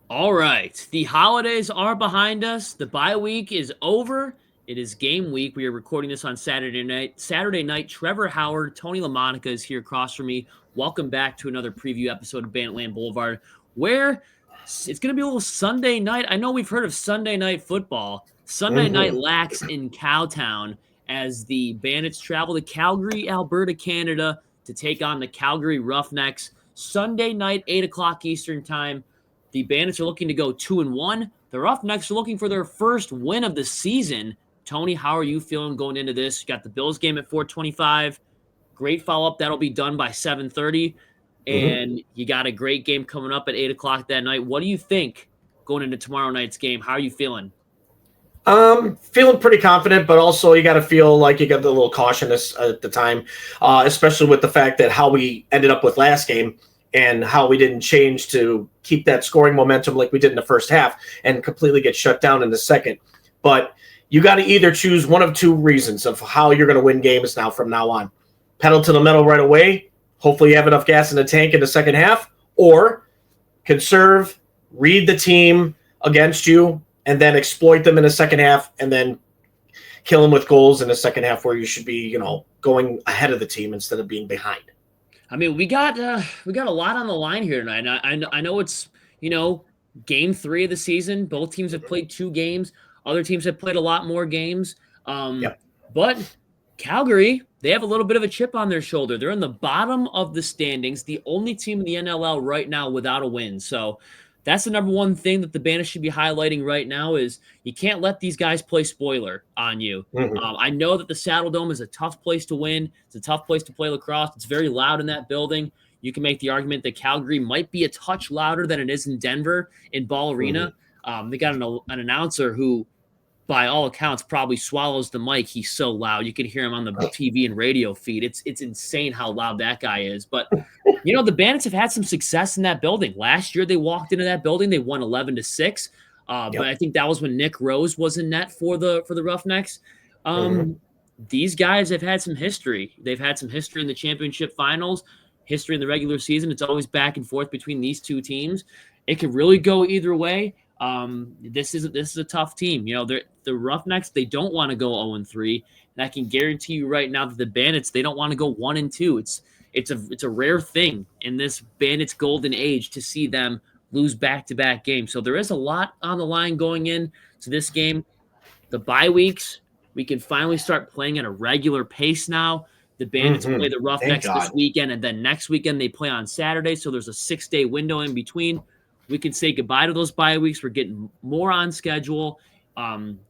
All right. The holidays are behind us. The bye week is over. It is game week. We are recording this on Saturday night. Saturday night, Trevor Howard, Tony LaMonica is here across from me. Welcome back to another preview episode of Banditland Boulevard, where it's going to be a little Sunday night. I know we've heard of Sunday night football. Sunday night lacks in Cowtown as the Bandits travel to Calgary, Alberta, Canada to take on the Calgary Roughnecks. Sunday night, 8 o'clock Eastern time. The Bandits are looking to go 2-1. The Roughnecks are looking for their first win of the season. Tony, how are you feeling going into this? You got the Bills game at 4:25. Great follow-up. That'll be done by 7:30. And you got a great game coming up at 8 o'clock that night. What do you think going into tomorrow night's game? How are you feeling? Feeling pretty confident, but also you got to feel like you got a little cautious at the time, especially with the fact that how we ended up with last game and how we didn't change to keep that scoring momentum like we did in the first half and completely get shut down in the second. But you got to either choose one of two reasons of how you're going to win games from now on. Pedal to the metal right away. Hopefully you have enough gas in the tank in the second half, or conserve, read the team against you, and then exploit them in the second half and then kill them with goals in the second half where you should be, going ahead of the team instead of being behind. I mean, we got a lot on the line here tonight. I know it's, game 3 of the season. Both teams have played 2 games. Other teams have played a lot more games. But Calgary, they have a little bit of a chip on their shoulder. They're in the bottom of the standings, the only team in the NLL right now without a win. So that's the number one thing that the Bandits should be highlighting right now is you can't let these guys play spoiler on you. I know that the Saddle Dome is a tough place to win. It's a tough place to play lacrosse. It's very loud in that building. You can make the argument that Calgary might be a touch louder than it is in Denver in Ball Arena. They got an announcer who, by all accounts, probably swallows the mic. He's so loud. You can hear him on the TV and radio feed. It's insane how loud that guy is. But, the Bandits have had some success in that building. Last year, they walked into that building. They won 11-6. But I think that was when Nick Rose was in net for the Roughnecks. These guys have had some history. They've had some history in the championship finals, history in the regular season. It's always back and forth between these two teams. It could really go either way. This is a tough team. The Roughnecks, they don't want to go 0-3. And I can guarantee you right now that the Bandits, they don't want to go 1-2. It's a rare thing in this Bandits golden age to see them lose back-to-back games. So there is a lot on the line going in to this game. The bye weeks, we can finally start playing at a regular pace now. The Bandits play the Roughnecks this weekend, and then next weekend they play on Saturday. So there's a 6-day window in between. We can say goodbye to those bye weeks. We're getting more on schedule.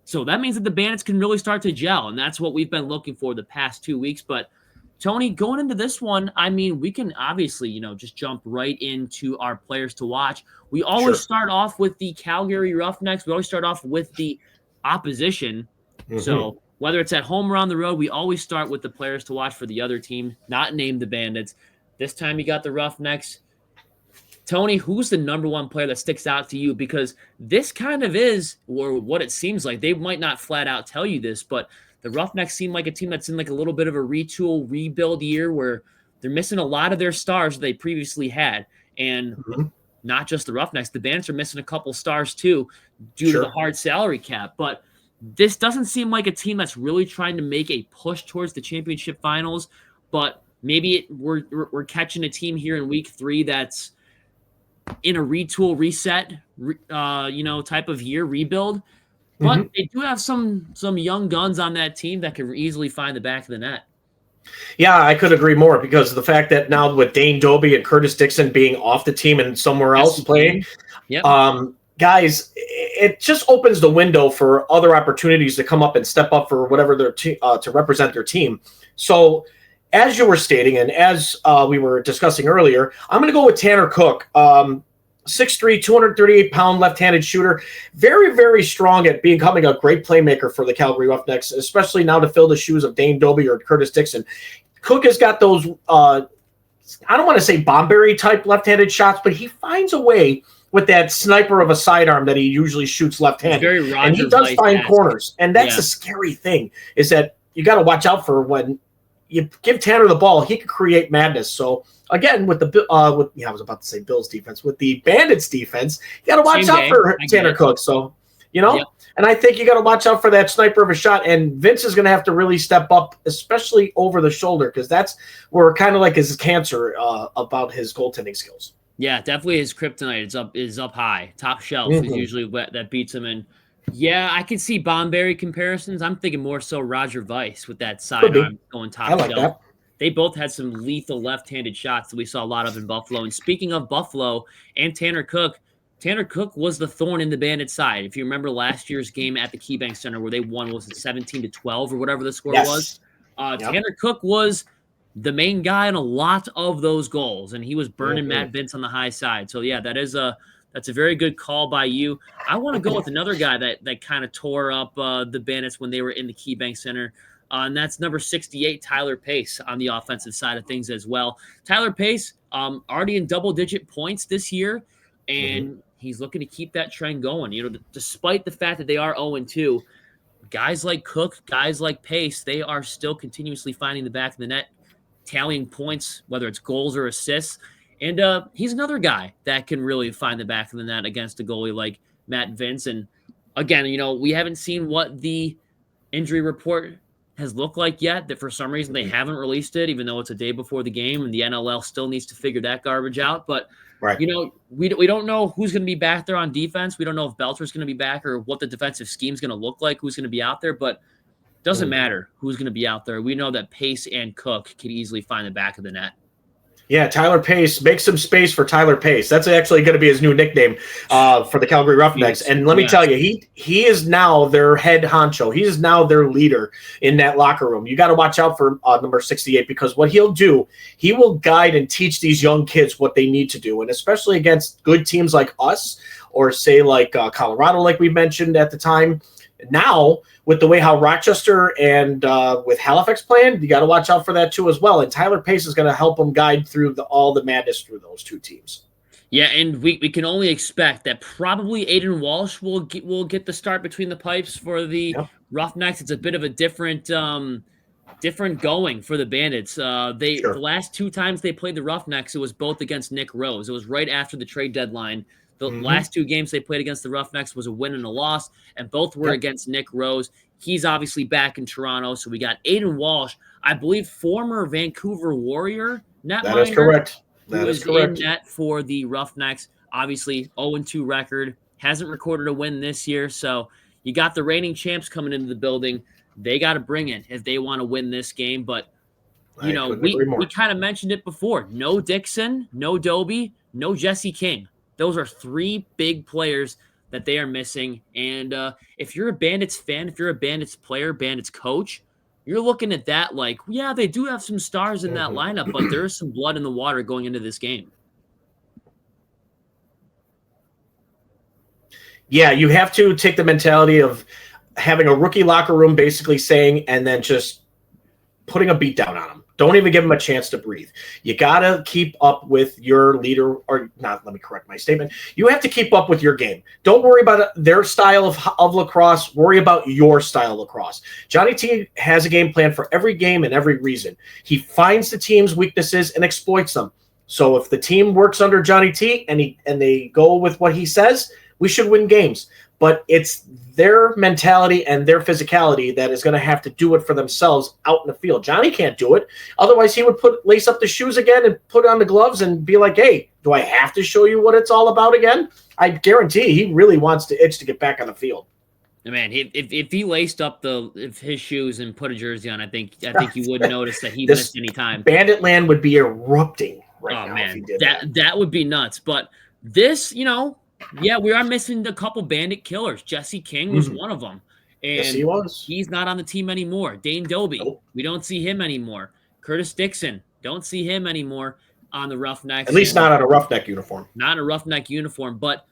So that means that the Bandits can really start to gel, and that's what we've been looking for the past 2 weeks. But, Tony, going into this one, I mean, we can obviously, just jump right into our players to watch. We always start off with the Calgary Roughnecks. We always start off with the opposition. So whether it's at home or on the road, we always start with the players to watch for the other team, not named the Bandits. This time you got the Roughnecks. Tony, who's the number one player that sticks out to you? Because this kind of is, or what it seems like, they might not flat out tell you this, but the Roughnecks seem like a team that's in like a little bit of a retool, rebuild year where they're missing a lot of their stars that they previously had. And not just the Roughnecks, the Bandits are missing a couple stars too due to the hard salary cap. But this doesn't seem like a team that's really trying to make a push towards the championship finals. But maybe we're catching a team here in week 3 that's in a retool, reset, type of year, rebuild. But they do have some young guns on that team that could easily find the back of the net. Yeah, I could agree more because of the fact that now with Dane Doby and Curtis Dixon being off the team and somewhere else playing, guys, it just opens the window for other opportunities to come up and step up for whatever their to represent their team. So as you were stating, and as we were discussing earlier, I'm going to go with Tanner Cook. 6'3", 238-pound left-handed shooter. Very, very strong at becoming a great playmaker for the Calgary Roughnecks, especially now to fill the shoes of Dane Doby or Curtis Dixon. Cook has got those, I don't want to say Bomberry-type left-handed shots, but he finds a way with that sniper of a sidearm that he usually shoots left-handed. And he does find corners. And that's the scary thing, is that you got to watch out for when you give Tanner the ball, he could create madness. So again, with the I was about to say Bills defense, with the Bandits defense, you got to watch out for Tanner Cook. So and I think you got to watch out for that sniper of a shot. And Vince is going to have to really step up, especially over the shoulder, because that's where kind of like his cancer about his goaltending skills. Yeah, definitely his kryptonite is up high. Top shelf is usually what that beats him. And yeah, I can see Bomberry comparisons. I'm thinking more so Roger Weiss with that sidearm going top shelf. That. They both had some lethal left-handed shots that we saw a lot of in Buffalo. And speaking of Buffalo and Tanner Cook was the thorn in the Bandit side. If you remember last year's game at the KeyBank Center where they won, was it 17-12 or whatever the score was? Tanner Cook was the main guy in a lot of those goals, and he was burning Matt Vince on the high side. So, yeah, that's a very good call by you. I want to go with another guy that kind of tore up the Bandits when they were in the KeyBank Center, and that's number 68, Tyler Pace, on the offensive side of things as well. Tyler Pace, already in double-digit points this year, and he's looking to keep that trend going. Despite the fact that they are 0-2, guys like Cook, guys like Pace, they are still continuously finding the back of the net, tallying points, whether it's goals or assists. And he's another guy that can really find the back of the net against a goalie like Matt Vince. And again, we haven't seen what the injury report has looked like yet, that for some reason they haven't released it, even though it's a day before the game, and the NLL still needs to figure that garbage out. But we don't know who's going to be back there on defense. We don't know if Belter's going to be back or what the defensive scheme is going to look like, who's going to be out there. But doesn't matter who's going to be out there. We know that Pace and Cook can easily find the back of the net. Yeah, Tyler Pace. Make some space for Tyler Pace. That's actually going to be his new nickname for the Calgary Roughnecks. And let me tell you, he is now their head honcho. He is now their leader in that locker room. You got to watch out for number 68, because what he'll do, he will guide and teach these young kids what they need to do. And especially against good teams like us, or say like Colorado, like we mentioned at the time. Now, with the way how Rochester and with Halifax playing, you got to watch out for that too as well. And Tyler Pace is going to help them guide through all the madness through those two teams. Yeah, and we can only expect that probably Aiden Walsh will get the start between the pipes for the Roughnecks. It's a bit of a different going for the Bandits. The last two times they played the Roughnecks, it was both against Nick Rose. It was right after the trade deadline. The last two games they played against the Roughnecks was a win and a loss, and both were against Nick Rose. He's obviously back in Toronto, so we got Aiden Walsh, I believe former Vancouver Warrior netminder. That is correct. That is correct. In net for the Roughnecks. Obviously, 0-2 record. Hasn't recorded a win this year, so you got the reigning champs coming into the building. They got to bring it if they want to win this game, but we kind of mentioned it before. No Dixon, no Doby, no Jesse King. Those are three big players that they are missing. And if you're a Bandits fan, if you're a Bandits player, Bandits coach, you're looking at that like, yeah, they do have some stars in that lineup, but there is some blood in the water going into this game. Yeah, you have to take the mentality of having a rookie locker room basically saying, and then just putting a beat down on them. Don't even give them a chance to breathe. You got to keep up with your leader, or not, let me correct my statement. You have to keep up with your game. Don't worry about their style of lacrosse. Worry about your style of lacrosse. Johnny T has a game plan for every game and every reason. He finds the team's weaknesses and exploits them. So if the team works under Johnny T and they go with what he says, we should win games. But it's their mentality and their physicality that is going to have to do it for themselves out in the field. Johnny can't do it. Otherwise, he would lace up the shoes again and put on the gloves and be like, hey, do I have to show you what it's all about again? I guarantee he really wants to itch to get back on the field. Man, if he laced up his shoes and put a jersey on, I think you would notice that he missed any time. Banditland would be erupting right now if he did that. That would be nuts. But this, yeah, we are missing a couple Bandit killers. Jesse King was one of them. And yes, he was. He's not on the team anymore. Dane Doby, we don't see him anymore. Curtis Dixon, don't see him anymore on the Roughnecks. At least not on a Roughneck uniform. Not in a Roughneck uniform. But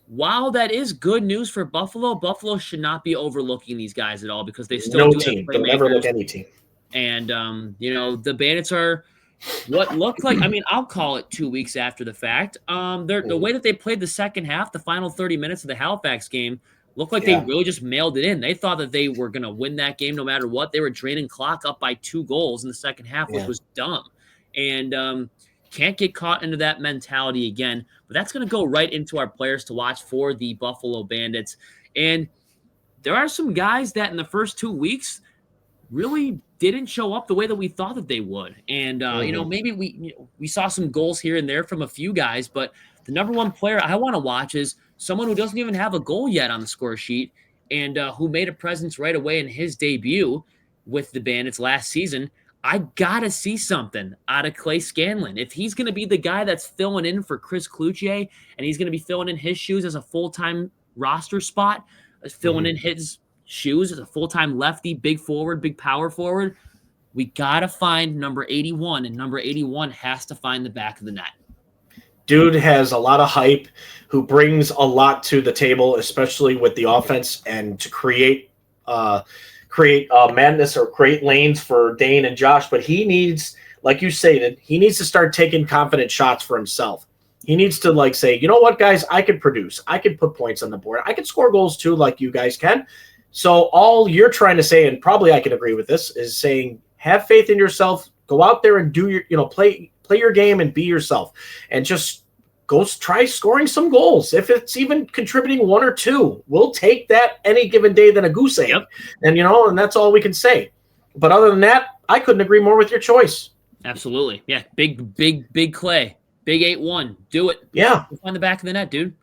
while that is good news for Buffalo, Buffalo should not be overlooking these guys at all, because they still have playmakers. They'll never look any team. And, the Bandits are what looked like, I'll call it 2 weeks after the fact. The way that they played the second half, the final 30 minutes of the Halifax game, looked like they really just mailed it in. They thought that they were going to win that game no matter what. They were draining clock up by 2 goals in the second half, which was dumb. And can't get caught into that mentality again. But that's going to go right into our players to watch for the Buffalo Bandits. And there are some guys that in the first 2 weeks really didn't show up the way that we thought that they would. And, maybe we saw some goals here and there from a few guys, but the number one player I want to watch is someone who doesn't even have a goal yet on the score sheet and who made a presence right away in his debut with the Bandits last season. I got to see something out of Clay Scanlon. If he's going to be the guy that's filling in for Chris Cloutier and he's going to be filling in his shoes as a full-time roster spot, filling in his shoes as a full-time lefty, big forward, big power forward, we got to find number 81, and number 81 has to find the back of the net. Dude has a lot of hype, who brings a lot to the table, especially with the offense and to create madness or create lanes for Dane and Josh. But he needs, like you stated, he needs to start taking confident shots for himself. He needs to say, you know what, guys, I could produce. I could put points on the board. I could score goals too, like you guys can. So all you're trying to say, and probably I can agree with this, is saying have faith in yourself. Go out there and do your, play your game and be yourself, and just go try scoring some goals. If it's even contributing 1 or 2, we'll take that any given day than a goose egg. Yep. And that's all we can say. But other than that, I couldn't agree more with your choice. Absolutely. Yeah. Big Clay. Big 8-1. Do it. Yeah. Find the back of the net, dude.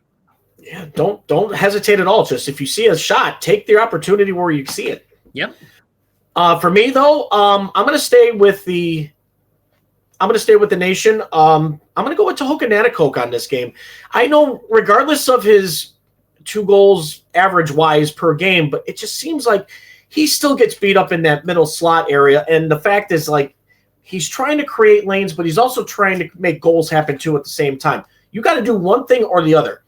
Yeah. Don't hesitate at all. Just if you see a shot, take the opportunity where you see it. Yep. For me though, I'm gonna stay with the nation. I'm gonna go with Tehoka Nanticoke on this game. I know, regardless of his 2 goals average wise per game, but it just seems like he still gets beat up in that middle slot area. And the fact is, he's trying to create lanes, but he's also trying to make goals happen too at the same time. You got to do one thing or the other.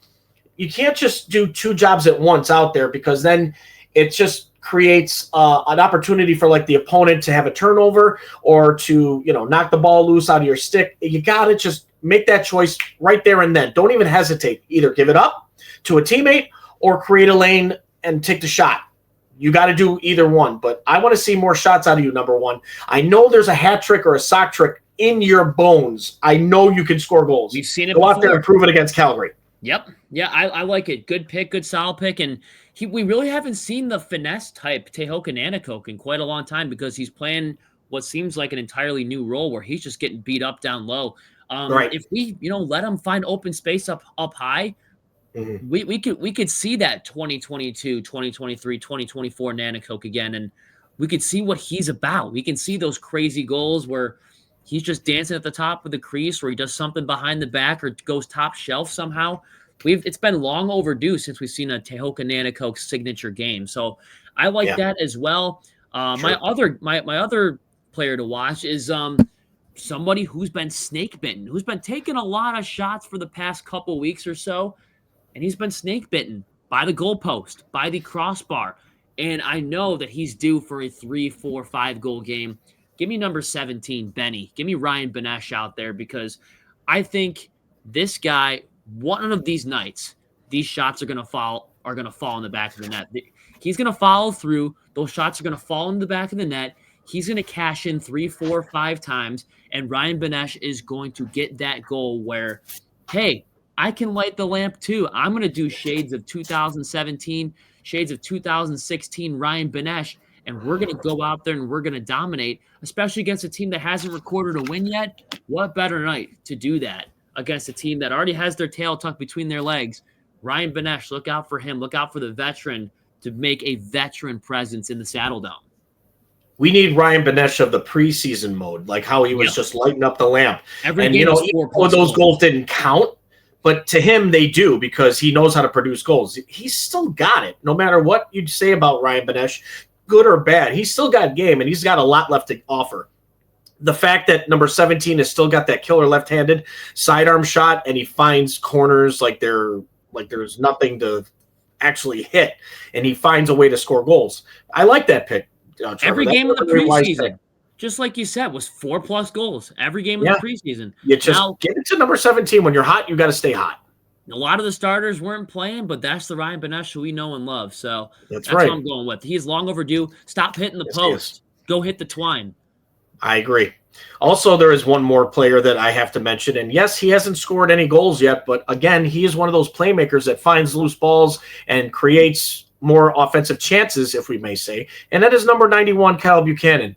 You can't just do 2 jobs at once out there, because then it just creates an opportunity for the opponent to have a turnover or to knock the ball loose out of your stick. You got to just make that choice right there and then. Don't even hesitate. Either give it up to a teammate or create a lane and take the shot. You got to do either one, but I want to see more shots out of you, number 1. I know there's a hat trick or a sock trick in your bones. I know you can score goals. We've seen it Go before. out there and prove it against Calgary. Yep. Yeah, I like it. Good pick, good solid pick. And we really haven't seen the finesse type Tehoka Nanticoke in quite a long time, because he's playing what seems like an entirely new role where he's just getting beat up down low. Right. If we, let him find open space up high, we could see that 2022, 2023, 2024 Nanticoke again, and we could see what he's about. We can see those crazy goals where he's just dancing at the top of the crease, where he does something behind the back or goes top shelf somehow. It's been long overdue since we've seen a Tehoka Nanticoke signature game. So I like that as well. Sure. My other player to watch is somebody who's been snake bitten, who's been taking a lot of shots for the past couple weeks or so, and he's been snake bitten by the goalpost, by the crossbar. And I know that he's due for a 3, 4, 5 goal game. Give me number 17, Benny. Give me Ryan Benesh out there, because I think this guy, one of these nights, these shots are going to fall in the back of the net. He's going to follow through. Those shots are going to fall in the back of the net. He's going to cash in 3, 4, 5 times, and Ryan Benesh is going to get that goal where, hey, I can light the lamp too. I'm going to do shades of 2017, shades of 2016 Ryan Benesh, and we're going to go out there and we're going to dominate, especially against a team that hasn't recorded a win yet. What better night to do that against a team that already has their tail tucked between their legs? Ryan Benesh, look out for him. Look out for the veteran to make a veteran presence in the Saddle Dome. We need Ryan Benesh of the preseason mode, like how he was just lighting up the lamp. Every game was 4 even those goals didn't count, but to him they do, because he knows how to produce goals. He's still got it, no matter what you say about Ryan Benesh, good or bad. He's still got game, and he's got a lot left to offer. The fact that number 17 has still got that killer left-handed sidearm shot, and he finds corners like there's nothing to actually hit, and he finds a way to score goals. I like that pick. Every game of the preseason, just like you said, was 4+ goals. Every game of the preseason. You just get it to number 17. When you're hot, you got to stay hot. A lot of the starters weren't playing, but that's the Ryan Benesch who we know and love. So that's right. What I'm going with. He's long overdue. Stop hitting the post. Go hit the twine. I agree. Also, there is one more player that I have to mention. And yes, he hasn't scored any goals yet. But again, he is one of those playmakers that finds loose balls and creates more offensive chances, if we may say. And that is number 91, Kyle Buchanan.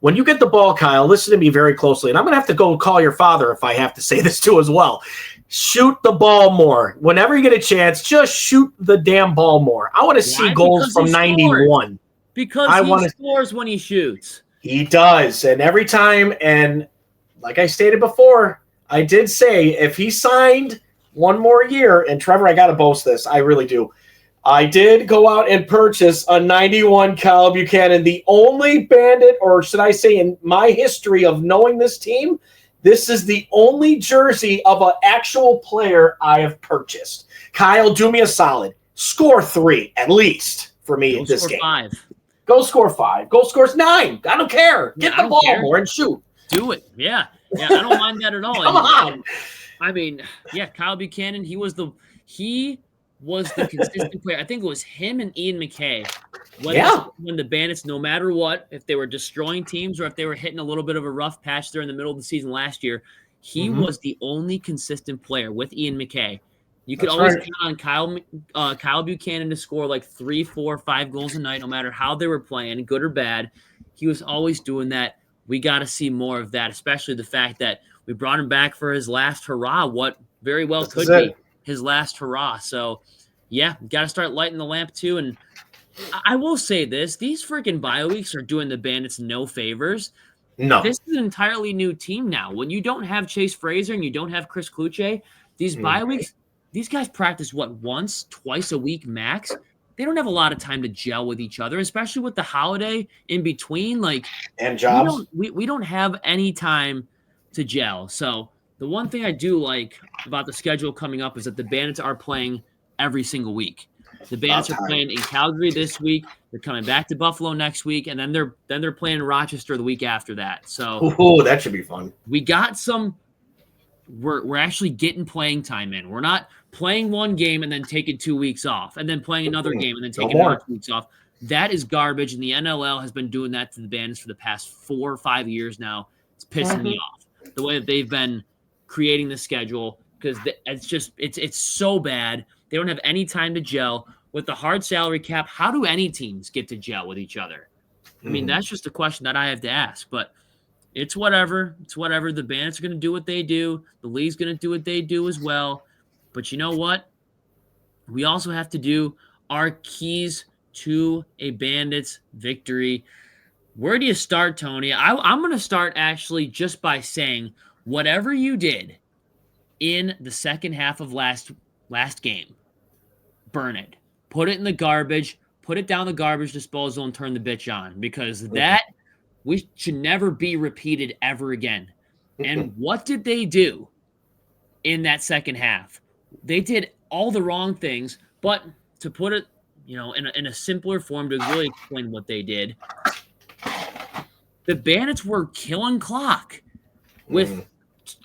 When you get the ball, Kyle, listen to me very closely. And I'm going to have to go call your father if I have to say this too as well. Shoot the ball more. Whenever you get a chance, just shoot the damn ball more. I want to see goals from 91. Because he scores when he shoots. He does. And every time, and like I stated before, I did say if he signed one more year, and Trevor, I got to boast this. I really do. I did go out and purchase a 91 Kyle Buchanan, the only Bandit, or should I say in my history of knowing this team, this is the only jersey of an actual player I have purchased. Kyle, do me a solid. Score 3 at least for me in this game. 5. Go score 5. Go scores 9. I don't care. Get the ball more and shoot. Do it. Yeah. I don't mind that at all. Come on. I mean, Kyle Buchanan, he was the consistent player. I think it was him and Ian McKay. When the Bandits, no matter what, if they were destroying teams or if they were hitting a little bit of a rough patch there in the middle of the season last year, he was the only consistent player with Ian McKay. You could always count on Kyle Buchanan to score like 3, 4, 5 goals a night, no matter how they were playing, good or bad. He was always doing that. We got to see more of that, especially the fact that we brought him back for his last hurrah, what very well could be his last hurrah. So, got to start lighting the lamp too. And I will say this, these freaking bye weeks are doing the Bandits no favors. No. This is an entirely new team now. When you don't have Chase Fraser and you don't have Chris Kluche, these bye weeks, these guys practice, once, twice a week max? They don't have a lot of time to gel with each other, especially with the holiday in between. And jobs. We don't have any time to gel. So the one thing I do like about the schedule coming up is that the Bandits are playing every single week. The Bandits are playing in Calgary this week. They're coming back to Buffalo next week, and then they're playing in Rochester the week after that. So that should be fun. We got some. We're actually getting playing time in. We're not playing one game and then taking 2 weeks off, and then playing another game and then taking another 2 weeks off. That is garbage, and the NLL has been doing that to the Bandits for the past 4 or 5 years now. It's pissing me off the way that they've been creating the schedule, because it's so bad. They don't have any time to gel with the hard salary cap. How do any teams get to gel with each other? I mean, that's just a question that I have to ask, but it's whatever. It's whatever. The Bandits are going to do what they do. The league's going to do what they do as well. But you know what? We also have to do our keys to a Bandits victory. Where do you start, Tony? I'm going to start actually just by saying whatever you did in the second half of last game, burn it. Put it in the garbage. Put it down the garbage disposal and turn the bitch on, because that we should never be repeated ever again. And what did they do in that second half? They did all the wrong things, but to put it, in a simpler form to really explain what they did, the Bandits were killing clock with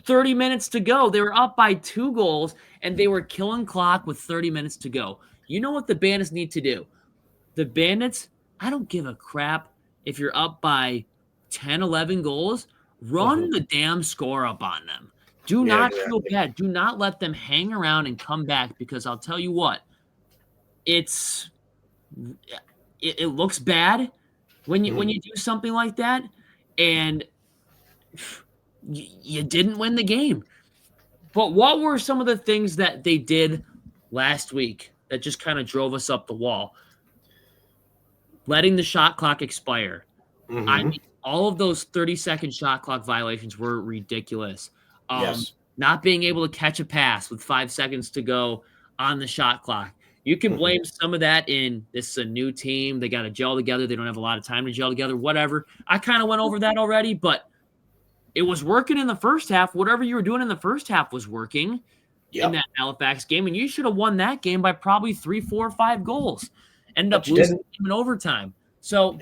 30 minutes to go. They were up by 2 goals, and they were killing clock with 30 minutes to go. You know what the Bandits need to do? The Bandits, I don't give a crap if you're up by 10, 11 goals, run the damn score up on them. Do not feel bad. Do not let them hang around and come back, because I'll tell you what, it looks bad when you do something like that, and you didn't win the game. But what were some of the things that they did last week that just kind of drove us up the wall? Letting the shot clock expire. I mean, all of those 30-second shot clock violations were ridiculous. Not being able to catch a pass with 5 seconds to go on the shot clock. You can blame some of that in this is a new team. They got to gel together. They don't have a lot of time to gel together, whatever. I kind of went over that already, but it was working in the first half. Whatever you were doing in the first half was working in that Halifax game, and you should have won that game by probably 3, 4, 5 goals. Ended up losing in overtime. So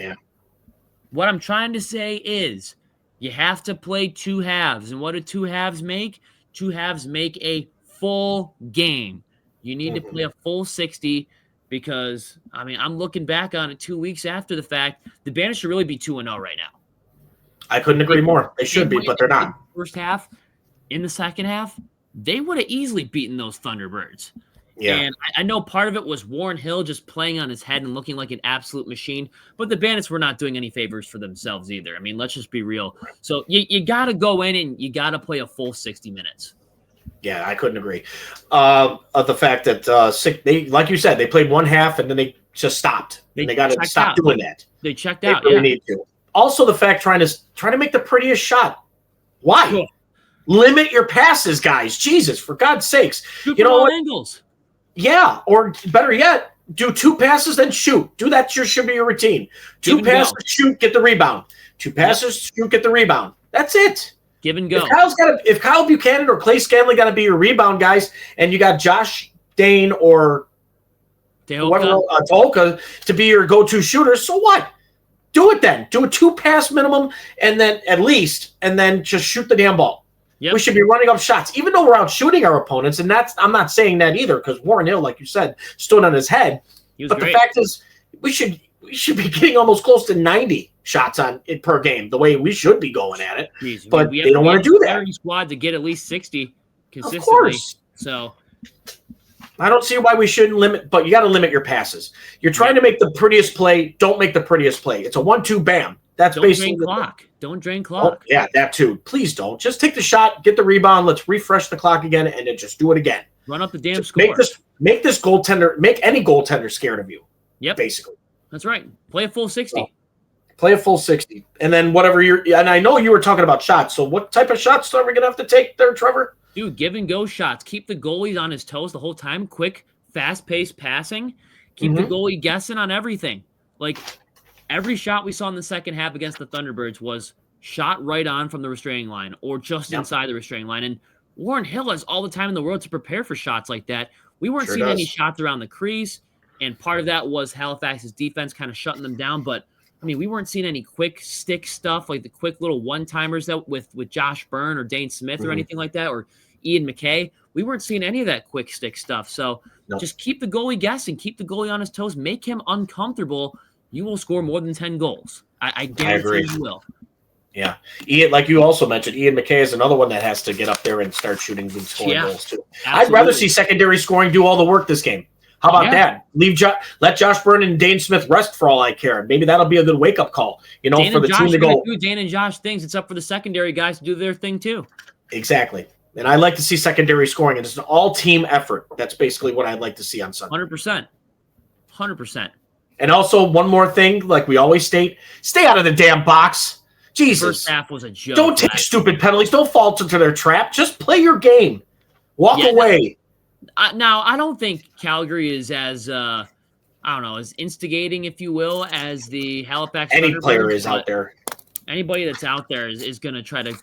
what I'm trying to say is you have to play 2 halves. And what do 2 halves make? 2 halves make a full game. You need to play a full 60 because, I mean, I'm looking back on it 2 weeks after the fact. The Bandits should really be 2-0 right now. I couldn't agree more. They should be, but they're not. First half, in the second half, they would have easily beaten those Thunderbirds. Yeah. And I know part of it was Warren Hill just playing on his head and looking like an absolute machine, but the Bandits were not doing any favors for themselves either. I mean, let's just be real. So you got to go in and you got to play a full 60 minutes. Yeah, I couldn't agree. Of the fact that they, like you said, they played one half and then they just stopped. They got to stop doing that. They checked out. They really need to. Also, the fact trying to make the prettiest shot. Why? Cool. Limit your passes, guys. Jesus, for God's sakes. You know what? Angles. Yeah, or better yet, do 2 passes, then shoot. Do that. Should be your routine. 2 passes, shoot, get the rebound. 2 passes, shoot, get the rebound. That's it. Give and go. If Kyle Buchanan or Clay Scanlon got to be your rebound guys, and you got Josh Dane or Tehoka to be your go-to shooter, so what? Do it then. Do a 2-pass minimum, and then at least, and then just shoot the damn ball. Yep. We should be running up shots, even though we're out shooting our opponents, and I'm not saying that either, because Warren Hill, like you said, stood on his head. But the fact is, we should be getting almost close to 90 shots on it per game, the way we should be going at it. Jeez, but they don't want to do that. Squad to get at least 60 consistently. Of course. So I don't see why we shouldn't limit, but you got to limit your passes. You're trying to make the prettiest play. Don't make the prettiest play. It's a 1-2 bam. That's basically drain clock. Don't drain clock. Oh, yeah, that too. Please don't. Just take the shot, get the rebound. Let's refresh the clock again, and then just do it again. Run up the damn score. Make this goaltender. Make any goaltender scared of you. Yep. Basically. That's right. Play a full 60. So, play a full 60, and then whatever and I know you were talking about shots. So what type of shots are we gonna have to take there, Trevor? Dude, give and go shots. Keep the goalies on his toes the whole time. Quick, fast-paced passing. Keep the goalie guessing on everything. Like, every shot we saw in the second half against the Thunderbirds was shot right on from the restraining line or just inside the restraining line. And Warren Hill has all the time in the world to prepare for shots like that. We weren't seeing any shots around the crease, and part of that was Halifax's defense kind of shutting them down. But, I mean, we weren't seeing any quick stick stuff, like the quick little one-timers that with Josh Byrne or Dane Smith or anything like that, or Ian McKay. We weren't seeing any of that quick stick stuff. So just keep the goalie guessing. Keep the goalie on his toes. Make him uncomfortable. You will score more than 10 goals. I guarantee you will. Yeah. Ian, like you also mentioned, Ian McKay is another one that has to get up there and start shooting and scoring goals too. Absolutely. I'd rather see secondary scoring do all the work this game. How about that? Let Josh Byrne and Dane Smith rest for all I care. Maybe that'll be a good wake-up call, for the team to go. Do Dane and Josh things. It's up for the secondary guys to do their thing too. Exactly. And I like to see secondary scoring. And it's an all-team effort. That's basically what I'd like to see on Sunday. 100%. 100%. And also, one more thing, like we always state, stay out of the damn box. Jesus. First half was a joke. Don't take stupid penalties. Don't fall into their trap. Just play your game. Walk away. Now, I don't think Calgary is as, as instigating, if you will, as the Halifax. Any player is out there. Anybody that's out there is going to try to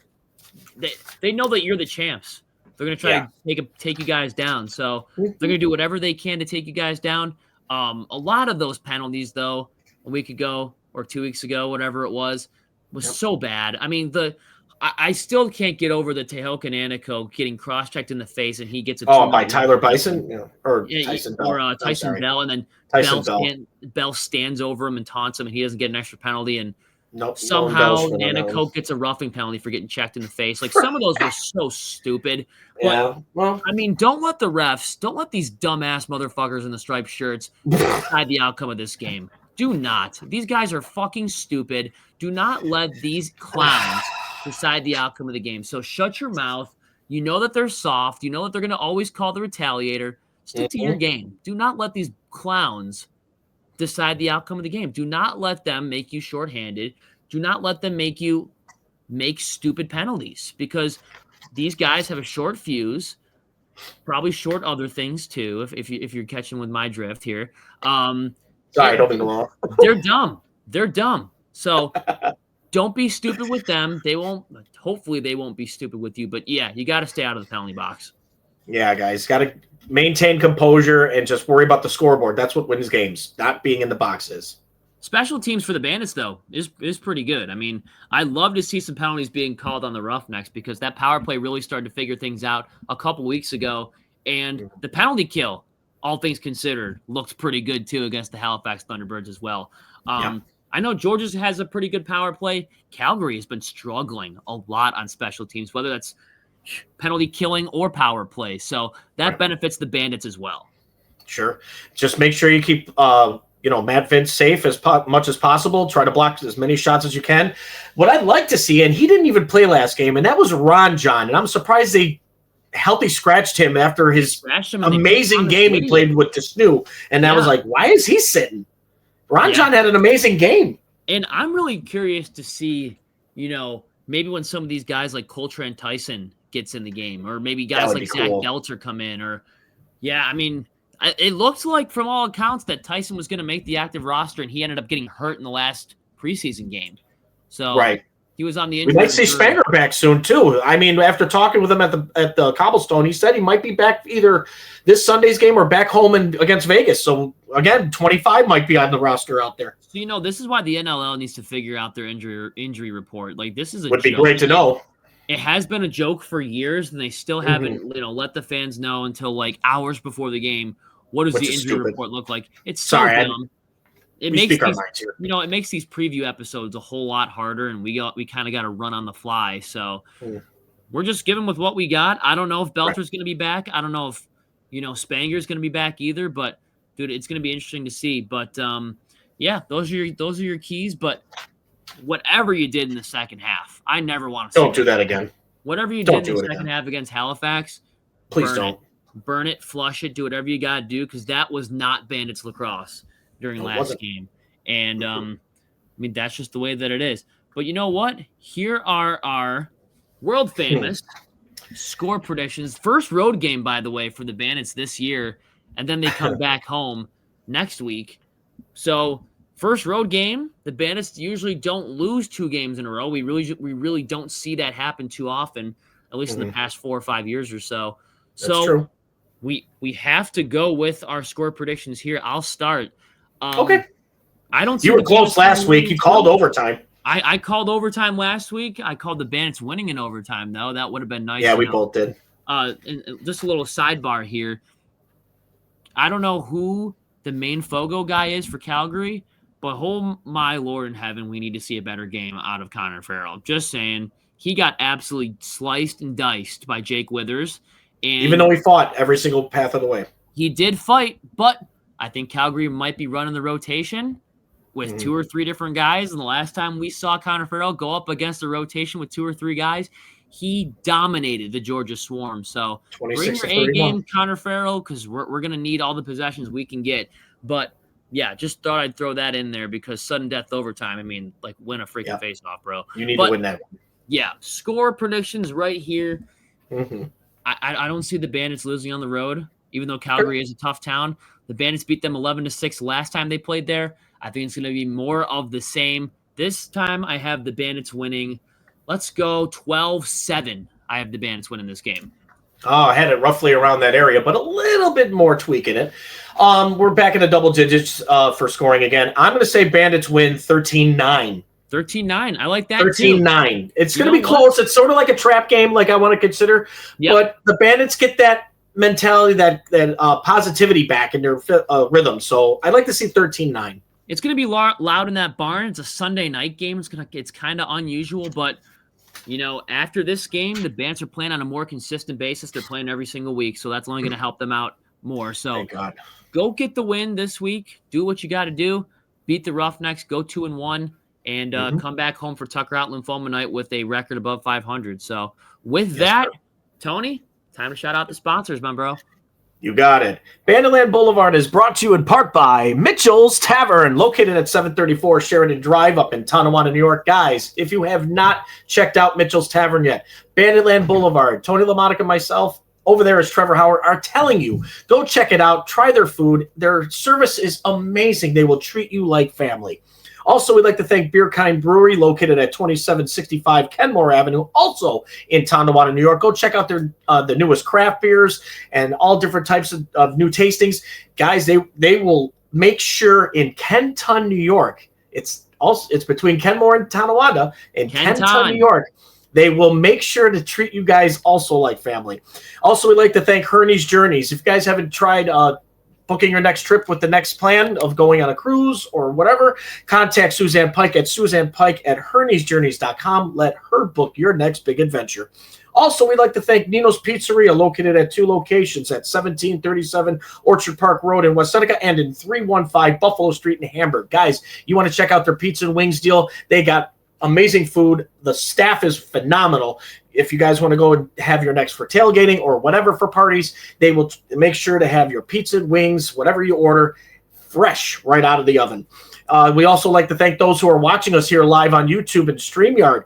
– they know that you're the champs. They're going to try to take you guys down. So they're going to do whatever they can to take you guys down. A lot of those penalties, though, a week ago or 2 weeks ago, whatever it was so bad. I mean, I still can't get over the Tehoka Nanako getting cross-checked in the face, and he gets a by Tyler Bison or Tyson Bell. Or Tyson Bell, and then Bell stands over him and taunts him, and he doesn't get an extra penalty, and somehow Nanako gets a roughing penalty for getting checked in the face. Like, some of those were so stupid. But, I mean, don't let these dumbass motherfuckers in the striped shirts decide the outcome of this game. Do not. These guys are fucking stupid. Do not let these clowns decide the outcome of the game. So shut your mouth. You know that they're soft. You know that they're going to always call the retaliator. Stick to your game. Do not let these clowns decide the outcome of the game. Do not let them make you shorthanded. Do not let them make you make stupid penalties, because these guys have a short fuse, probably short other things too, if you're catching with my drift here. Sorry, don't be long. They're dumb. So don't be stupid with them. Hopefully they won't be stupid with you, but yeah, you got to stay out of the penalty box. Yeah, guys, got to maintain composure and just worry about the scoreboard. That's what wins games, not being in the boxes. Special teams for the Bandits, though, is pretty good. I mean, I love to see some penalties being called on the Roughnecks, because that power play really started to figure things out a couple weeks ago. And the penalty kill all things considered, looked pretty good too against the Halifax Thunderbirds as well. I know Georgia has a pretty good power play. Calgary has been struggling a lot on special teams, whether that's penalty killing or power play. So that benefits the Bandits as well. Sure. Just make sure you keep Matt Vince safe as much as possible. Try to block as many shots as you can. What I'd like to see, and he didn't even play last game, and that was Ron John. And I'm surprised they healthy scratched him after his amazing game he played with the Snoo. And I was like, why is he sitting? Ron John had an amazing game. And I'm really curious to see, maybe when some of these guys like Coltrane Tyson gets in the game, or maybe guys like Zach Delter come in, or it looked like from all accounts that Tyson was going to make the active roster, and he ended up getting hurt in the last preseason game. So he was on the injury. We might see Spanger back soon too. I mean, after talking with him at the Cobblestone, he said he might be back either this Sunday's game or back home against Vegas. So again, 25 might be on the roster out there. So this is why the NLL needs to figure out their injury report. Like this is would be great to know. It has been a joke for years, and they still haven't let the fans know until like hours before the game. What does the injury report look like? It's so dumb. It makes these preview episodes a whole lot harder, and we kind of got to run on the fly. So we're just giving with what we got. I don't know if Belter's going to be back. I don't know if Spanger's going to be back either. But dude, it's going to be interesting to see. But those are your keys. But whatever you did in the second half, I never want to. Don't do that again. Whatever you did in the second half against Halifax, please don't. Burn it, flush it, do whatever you got to do, because that was not Bandits lacrosse during last game. And, that's just the way that it is. But you know what? Here are our world famous score predictions. First road game, by the way, for the Bandits this year, and then they come back home next week. So first road game, the Bandits usually don't lose 2 games in a row. We really don't see that happen too often, at least in the past 4 or 5 years or so. That's true. We have to go with our score predictions here. I'll start. Okay. I don't see you were close last week. You called overtime. I called overtime last week. I called the Bandits winning in overtime, though. That would have been nice. Yeah, we both did. And just a little sidebar here. I don't know who the main Fogo guy is for Calgary, but oh my Lord in heaven, we need to see a better game out of Connor Farrell. Just saying. He got absolutely sliced and diced by Jake Withers. And even though he fought every single path of the way. He did fight, but I think Calgary might be running the rotation with 2 or 3 different guys. And the last time we saw Connor Farrell go up against the rotation with 2 or 3 guys, he dominated the Georgia Swarm. So bring your A game, Connor Farrell, because we're going to need all the possessions we can get. But, yeah, just thought I'd throw that in there because sudden death overtime, win a freaking face-off, bro. You need to win that one. Yeah, score predictions right here. I don't see the Bandits losing on the road, even though Calgary is a tough town. The Bandits beat them 11-6 last time they played there. I think it's going to be more of the same. This time I have the Bandits winning. Let's go 12-7. I have the Bandits winning this game. Oh, I had it roughly around that area, but a little bit more tweaking it. We're back into double digits for scoring again. I'm going to say Bandits win 13-9. 13-9. I like that 13-9. It's going to be close. It's sort of like a trap game, like I want to consider. Yep. But the Bandits get that mentality, that positivity back in their rhythm. So I'd like to see 13-9. It's going to be loud in that barn. It's a Sunday night game. It's kind of unusual, but after this game, the Bandits are playing on a more consistent basis. They're playing every single week, so that's only going to help them out more. So go get the win this week. Do what you got to do. Beat the Roughnecks. Go 2-1. And come back home for Tucker Out Lymphoma Night with a record above 500. So with that, Tony, time to shout out the sponsors, my bro. You got it. Banditland Boulevard is brought to you in part by Mitchell's Tavern, located at 734 Sheridan Drive up in Tonawanda, New York. Guys, if you have not checked out Mitchell's Tavern yet, Banditland Boulevard, Tony LaMonica and myself, over there as Trevor Howard, are telling you, go check it out. Try their food. Their service is amazing. They will treat you like family. Also, we'd like to thank Beer Kind Brewery, located at 2765 Kenmore Avenue, also in Tonawanda, New York. Go check out their the newest craft beers and all different types of new tastings. Guys, they will make sure in Kenton, New York. It's between Kenmore and Tonawanda. In Kenton, New York. They will make sure to treat you guys also like family. Also, we'd like to thank Herney's Journeys. If you guys haven't tried booking your next trip with the next plan of going on a cruise or whatever, contact Suzanne Pike at SuzannePike@HerniesJourneys.com. Let her book your next big adventure. Also, we'd like to thank Nino's Pizzeria, located at 2 locations at 1737 Orchard Park Road in West Seneca and in 315 Buffalo Street in Hamburg. Guys, you want to check out their pizza and wings deal? They got amazing food. The staff is phenomenal. If you guys want to go and have your next for tailgating or whatever for parties, they will make sure to have your pizza, wings, whatever you order, fresh right out of the oven. We also like to thank those who are watching us here live on YouTube and StreamYard.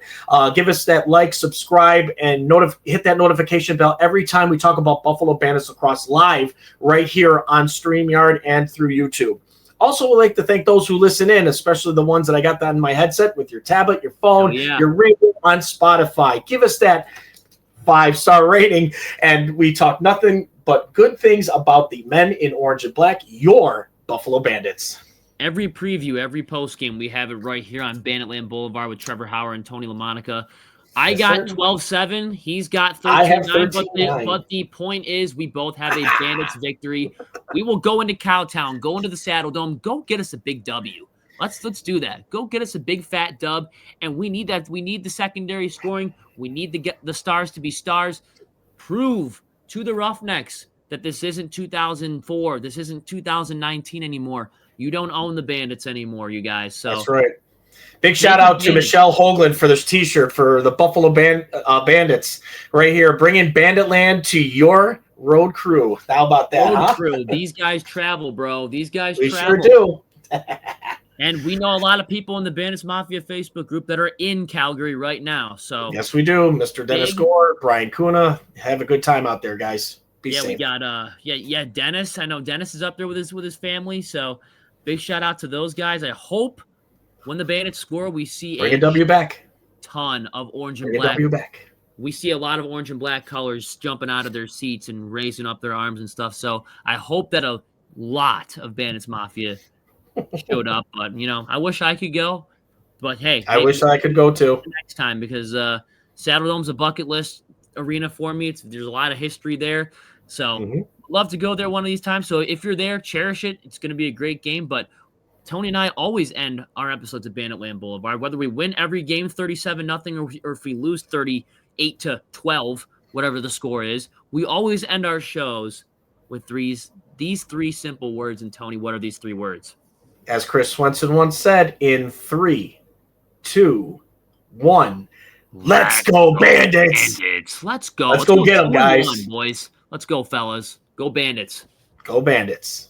Give us that like, subscribe, and hit that notification bell every time we talk about Buffalo Bandits Lacrosse live right here on StreamYard and through YouTube. Also, we'd like to thank those who listen in, especially the ones that I got that in my headset with your tablet, your phone, your radio on Spotify. Give us that 5-star rating, and we talk nothing but good things about the men in orange and black, your Buffalo Bandits. Every preview, every post game, we have it right here on Banditland Boulevard with Trevor Howard and Tony LaMonica. I got 12-7. He's got 13-9. But the point is, we both have a Bandits victory. We will go into Cowtown, go into the Saddle Dome, go get us a big W. Let's do that. Go get us a big fat dub, and we need that. We need the secondary scoring. We need to get the stars to be stars. Prove to the Roughnecks that this isn't 2004. This isn't 2019 anymore. You don't own the Bandits anymore, you guys. So that's right. Big shout out to Michelle Hoagland for this T-shirt for the Buffalo Bandits right here, bringing Banditland to your road crew. How about that? Road crew. These guys travel, bro. These guys travel. Sure do. And we know a lot of people in the Bandits Mafia Facebook group that are in Calgary right now. So yes, we do. Mr. Dennis Gore, Brian Kuna. Have a good time out there, guys. Be safe. We got Dennis. I know Dennis is up there with his family. So big shout out to those guys. I hope when the Bandits score, we see bring a W back. Ton of orange and bring black. A W back. We see a lot of orange and black colors jumping out of their seats and raising up their arms and stuff. So I hope that a lot of Bandits Mafia showed up. But, I wish I could go. But, hey. I wish I could go too. Next time, because Saddle Dome's a bucket list arena for me. There's a lot of history there. So love to go there one of these times. So if you're there, cherish it. It's going to be a great game. But Tony and I always end our episodes at Banditland Boulevard, whether we win every game 37-0 or if we lose 38-12, whatever the score is. We always end our shows with these 3 simple words. And Tony, what are these 3 words? As Chris Swenson once said, in 3, 2, 1, let's go Bandits! Let's go. Let's go get them, guys. Boys. Let's go, fellas. Go Bandits. Go Bandits.